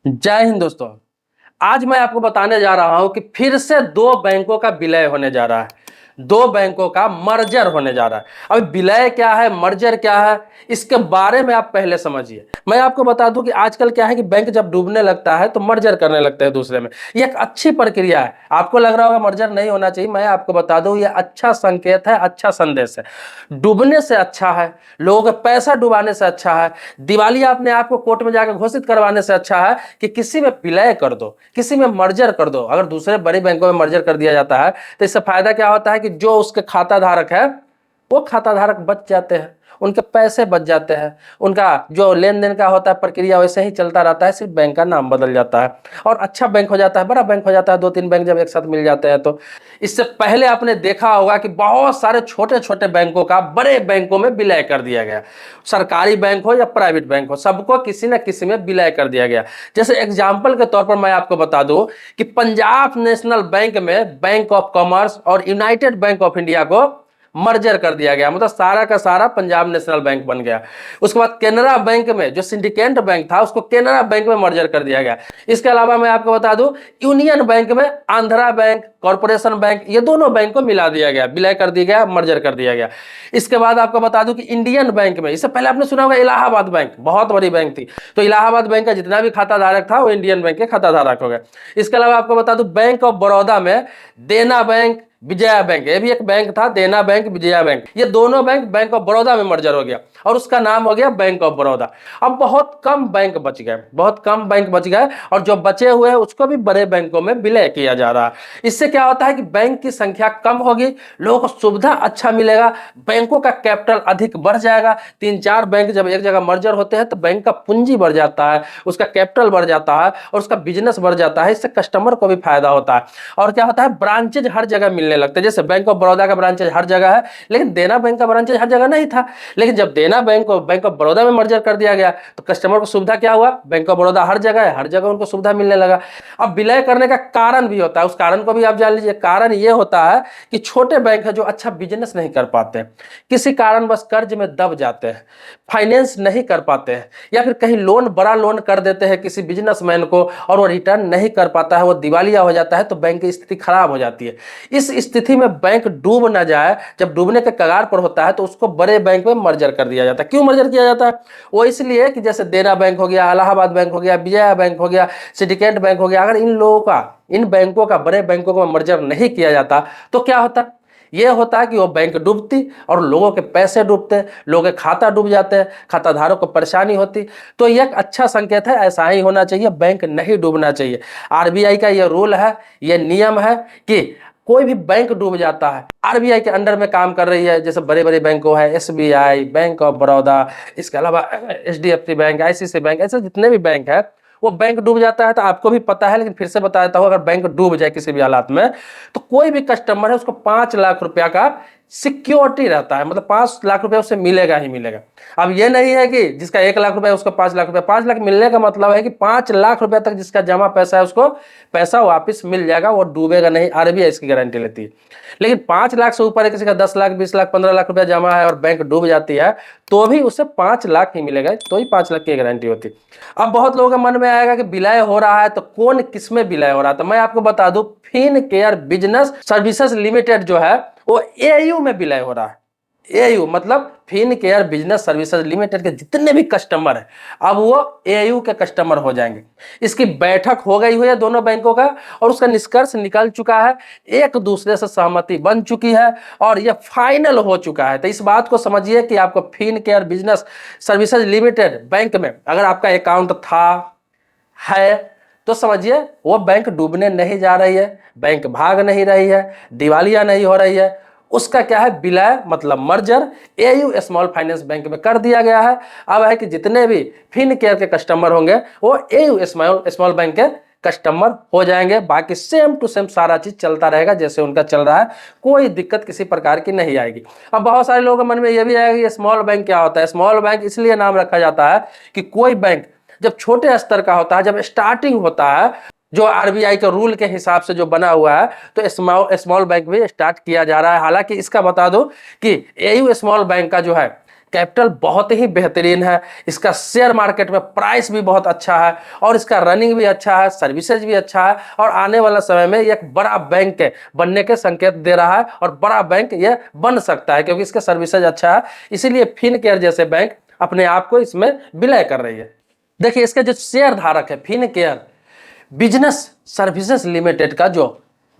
जय हिंद दोस्तों। आज मैं आपको बताने जा रहा हूं कि फिर से दो बैंकों का विलय होने जा रहा है। दो बैंकों का मर्जर होने जा रहा है। अब विलय क्या है, मर्जर क्या है, इसके बारे में आप पहले समझिए। मैं आपको बता दूं कि आजकल क्या है कि बैंक जब डूबने लगता है तो मर्जर करने लगते हैं दूसरे में। ये एक अच्छी प्रक्रिया है। आपको लग रहा होगा मर्जर नहीं होना चाहिए, मैं आपको बता दूं ये अच्छा संकेत है, अच्छा संदेश है। डूबने से अच्छा है, लोगों का पैसा डुबाने से अच्छा है, दिवालिया अपने आप को कोर्ट में जाकर घोषित करवाने से अच्छा है कि किसी में विलय कर दो, किसी में मर्जर कर दो। अगर दूसरे बड़ी बैंकों में मर्जर कर दिया जाता है तो इससे फायदा क्या होता है कि जो उसके खाता धारक है वो खाता धारक बच जाते हैं, उनके पैसे बच जाते हैं, उनका जो लेन देन का होता है प्रक्रिया वैसे ही चलता रहता है, सिर्फ बैंक का नाम बदल जाता है और अच्छा बैंक हो जाता है, बड़ा बैंक हो जाता है। दो तीन बैंक जब एक साथ मिल जाते हैं तो इससे पहले आपने देखा होगा कि बहुत सारे छोटे छोटे बैंकों का बड़े बैंकों में विलय कर दिया गया। सरकारी बैंक हो या प्राइवेट बैंक हो, सबको किसी न किसी में विलय कर दिया गया। जैसे एग्जाम्पल के तौर पर मैं आपको बता दूं कि पंजाब नेशनल बैंक में बैंक ऑफ कॉमर्स और यूनाइटेड बैंक ऑफ इंडिया को मर्जर कर दिया गया, मतलब सारा का सारा पंजाब नेशनल बैंक बन गया। उसके बाद केनरा बैंक में जो सिंडिकेट बैंक था उसको केनरा बैंक में मर्जर कर दिया गया। इसके अलावा मैं आपको बता दूं यूनियन बैंक में आंध्रा बैंक, कॉर्पोरेशन बैंक, ये दोनों बैंक को मिला दिया गया, विलय कर दिया गया, मर्जर कर दिया गया। इसके बाद आपको बता दूं कि इंडियन बैंक में, इससे पहले आपने सुना होगा इलाहाबाद बैंक, बहुत बड़ी बैंक थी, तो इलाहाबाद बैंक का जितना भी खाता धारक था वो इंडियन बैंक के खाता धारक हो गए। इसके अलावा आपको बता दूं बैंक ऑफ बड़ौदा में देना बैंक, विजया बैंक, ये भी एक बैंक था, देना बैंक, विजया बैंक, ये दोनों बैंक बैंक ऑफ बड़ौदा में मर्जर हो गया और उसका नाम हो गया बैंक ऑफ बड़ौदा। अब बहुत कम बैंक बच गए, बहुत कम बैंक बच गए और जो बचे हुए हैं उसको भी बड़े बैंकों में विलय किया जा रहा है। इससे क्या होता है कि बैंक की संख्या कम होगी, लोगों को सुविधा अच्छा मिलेगा, बैंकों का कैपिटल अधिक बढ़ जाएगा। तीन चार बैंक जब एक जगह मर्जर होते हैं तो बैंक का पूंजी बढ़ जाता है, उसका कैपिटल बढ़ जाता है और उसका बिजनेस बढ़ जाता है। इससे कस्टमर को भी फायदा होता है और क्या होता है, ब्रांचेज हर जगह मिलने लगते हैं। जैसे बैंक ऑफ बड़ौदा का ब्रांचेज हर जगह है, लेकिन देना बैंक का ब्रांचेज हर जगह नहीं था। लेकिन जब देना बैंक को बैंक ऑफ बड़ौदा में मर्जर कर दिया गया तो कस्टमर को सुविधा क्या हुआ, बैंक ऑफ बड़ौदा हर जगह है, हर जगह उनको सुविधा मिलने लगा। अब विलय करने का कारण भी होता है, उस कारण को भी आप जान लीजिए। कारण यह होता है कि छोटे बैंक है जो अच्छा बिजनेस नहीं कर पाते, किसी कारण बस कर्ज में दब जाते हैं, फाइनेंस नहीं कर पाते हैं, या फिर कहीं लोन, बड़ा लोन कर देते हैं किसी बिजनेसमैन को और वो रिटर्न नहीं कर पाता है, वो दिवालिया हो जाता है, तो बैंक की स्थिति खराब हो जाती है। इस स्थिति में बैंक डूब ना जाए, जब डूबने के कगार पर होता है तो उसको बड़े बैंक में मर्जर कर दिया जाता है। क्यों मर्जर किया जाता है? वो इसलिए कि जैसे देना बैंक हो गया, इलाहाबाद बैंक हो गया, विजया बैंक हो गया, सिंडिकेट बैंक हो गया, अगर इन लोगों का, इन बैंकों का, बड़े बैंकों का मर्जर नहीं किया जाता तो क्या होता? यह होता है कि वो बैंक डूबती और लोगों के पैसे डूबते, लोगों के खाता डूब जाते, खाता धारक को परेशानी होती। तो यह एक अच्छा संकेत है, ऐसा ही होना चाहिए, बैंक नहीं डूबना चाहिए। आरबीआई का यह रूल है, यह नियम है कि कोई भी बैंक डूब जाता है, आरबीआई के अंडर में काम कर रही है, जैसे बड़े बड़े बैंकों है, एसबीआई, बैंक ऑफ बड़ौदा, इसके अलावा एचडीएफसी बैंक, आईसीआईसी बैंक, ऐसे जितने भी बैंक है, वो बैंक डूब जाता है तो आपको भी पता है, लेकिन फिर से बता देता हूं, अगर बैंक डूब जाए किसी भी हालात में तो कोई भी कस्टमर है उसको 5 लाख रुपया का सिक्योरिटी रहता है, मतलब 5 लाख रुपया उससे मिलेगा ही मिलेगा। अब ये नहीं है कि जिसका 1 लाख रुपया उसको 5 लाख रुपया, 5 लाख मिलने का मतलब है कि 5 लाख रुपया तक जिसका जमा पैसा है उसको पैसा वापस मिल जाएगा, वो डूबेगा नहीं, आरबीआई इसकी गारंटी लेती है। लेकिन 5 लाख से ऊपर है, किसी का 10 लाख, 20 लाख, 15 लाख रुपया जमा है और बैंक डूब जाती है तो भी उसे 5 लाख ही मिलेगा, तो ही 5 लाख की गारंटी होती। अब बहुत लोगों के मन में आएगा कि विलय हो रहा है तो कौन किस में विलय हो रहा है, तो मैं आपको बता दूं Fin Care Business Services Limited जो है वो एयू में विलय हो रहा है। एयू मतलब Fin Care Business Services Limited के जितने भी कस्टमर हैं अब वो एयू के कस्टमर हो जाएंगे। इसकी बैठक हो गई हुई है दोनों बैंकों का और उसका निष्कर्ष निकल चुका है, एक दूसरे से सहमति बन चुकी है और यह फाइनल हो चुका है। तो इस बात को समझिए कि आपको Fin Care Business Services Limited bank में अगर आपका अकाउंट था, है, तो समझिए वो बैंक डूबने नहीं जा रही है, बैंक भाग नहीं रही है, दिवालिया नहीं हो रही है। उसका क्या है, विलय मतलब merger AU small finance bank में कर दिया गया है। अब है कि जितने भी फिन केयर के कस्टमर होंगे वो एयू स्मॉल बैंक के कस्टमर हो जाएंगे। बाकी सेम टू सेम सारा चीज चलता रहेगा जैसे उनका चल रहा है, कोई दिक्कत किसी प्रकार की नहीं आएगी। अब बहुत सारे लोगों के मन में यह भी आएगा कि स्मॉल बैंक क्या होता है। स्मॉल बैंक इसलिए नाम रखा जाता है कि कोई बैंक जब छोटे स्तर का होता है, जब स्टार्टिंग होता है, जो आरबीआई के रूल के हिसाब से जो बना हुआ है, तो स्मॉल बैंक भी स्टार्ट किया जा रहा है। हालांकि इसका बता दो कि एयू स्मॉल बैंक का जो है कैपिटल बहुत ही बेहतरीन है, इसका शेयर मार्केट में प्राइस भी बहुत अच्छा है और इसका रनिंग भी अच्छा है, सर्विसेज भी अच्छा है और आने वाला समय में एक बड़ा बैंक बनने के संकेत दे रहा है और बड़ा बैंक यह बन सकता है क्योंकि इसका सर्विसेज अच्छा है। इसीलिए फिनकेयर जैसे बैंक अपने आप को इसमें विलय कर रही है। देखिए इसके जो शेयर धारक है फिनकेयर बिजनेस सर्विसेज लिमिटेड का जो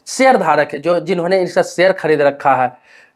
शेयर धारक है, जो जिन्होंने इसका शेयर खरीद रखा है,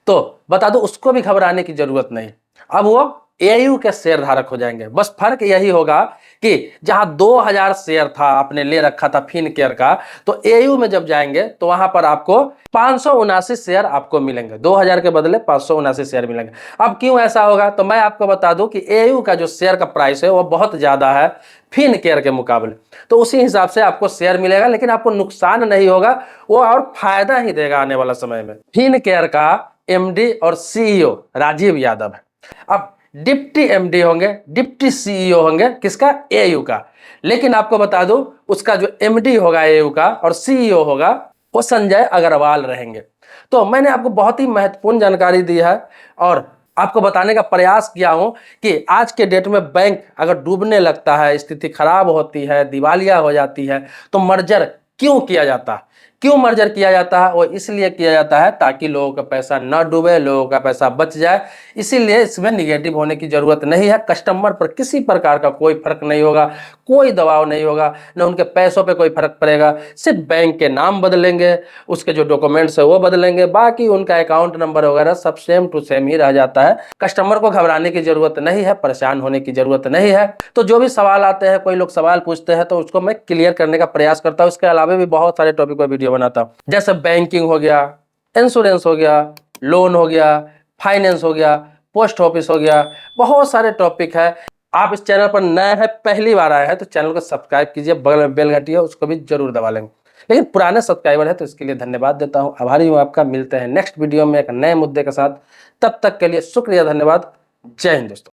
तो बता दो उसको भी घबराने की जरूरत नहीं। अब वो एयू के शेयर धारक हो जाएंगे। बस फर्क यही होगा कि जहां 2000 शेयर था आपने ले रखा था फिनकेयर का, तो एयू में जब जाएंगे तो वहां पर आपको 579 शेयर आपको मिलेंगे। 2000 के बदले 579 शेयर मिलेंगे। अब क्यों ऐसा होगा, तो मैं आपको बता दूं कि एयू का जो शेयर का प्राइस है वो बहुत ज्यादा है फिनकेयर के मुकाबले, तो उसी हिसाब से आपको शेयर मिलेगा, लेकिन आपको नुकसान नहीं होगा, वो और फायदा ही देगा आने वाला समय में। फिनकेयर का एमडी और सीईओ राजीव यादव है। अब डिप्टी एमडी होंगे, डिप्टी सीईओ होंगे किसका, एयू का। लेकिन आपको बता दूं उसका जो एमडी होगा एयू का और सीईओ होगा वो संजय अग्रवाल रहेंगे। तो मैंने आपको बहुत ही महत्वपूर्ण जानकारी दी है और आपको बताने का प्रयास किया हूं कि आज के डेट में बैंक अगर डूबने लगता है, स्थिति खराब होती है, दिवालिया हो जाती है, तो मर्जर क्यों किया जाता है। क्यों मर्जर किया जाता है, वो इसलिए किया जाता है ताकि लोगों का पैसा न डूबे, लोगों का पैसा बच जाए। इसीलिए इसमें निगेटिव होने की जरूरत नहीं है। कस्टमर पर किसी प्रकार का कोई फर्क नहीं होगा, कोई दबाव नहीं होगा, न उनके पैसों पे कोई फर्क पड़ेगा। सिर्फ बैंक के नाम बदलेंगे, उसके जो डॉक्यूमेंट्स है वो बदलेंगे, बाकी उनका अकाउंट नंबर वगैरह सब सेम टू सेम ही रह जाता है। कस्टमर को घबराने की जरूरत नहीं है, परेशान होने की जरूरत नहीं है। तो जो भी सवाल आते हैं, कोई लोग सवाल पूछते हैं तो उसको मैं क्लियर करने का प्रयास करता हूँ। इसके अलावा भी बहुत सारे टॉपिक पर वीडियो बनाता हूँ, जैसे बैंकिंग हो गया, इंश्योरेंस हो गया, लोन हो गया, फाइनेंस हो गया, पोस्ट ऑफिस हो गया, बहुत सारे टॉपिक है। आप इस चैनल पर नए हैं, पहली बार आए हैं, तो चैनल को सब्सक्राइब कीजिए, बगल में बेल घंटी है उसको भी जरूर दबा लेंगे। लेकिन पुराने सब्सक्राइबर है तो इसके लिए धन्यवाद देता हूं, आभारी हूं आपका। मिलते हैं नेक्स्ट वीडियो में एक नए मुद्दे के साथ, तब तक के लिए शुक्रिया, धन्यवाद, जय हिंद दोस्तों।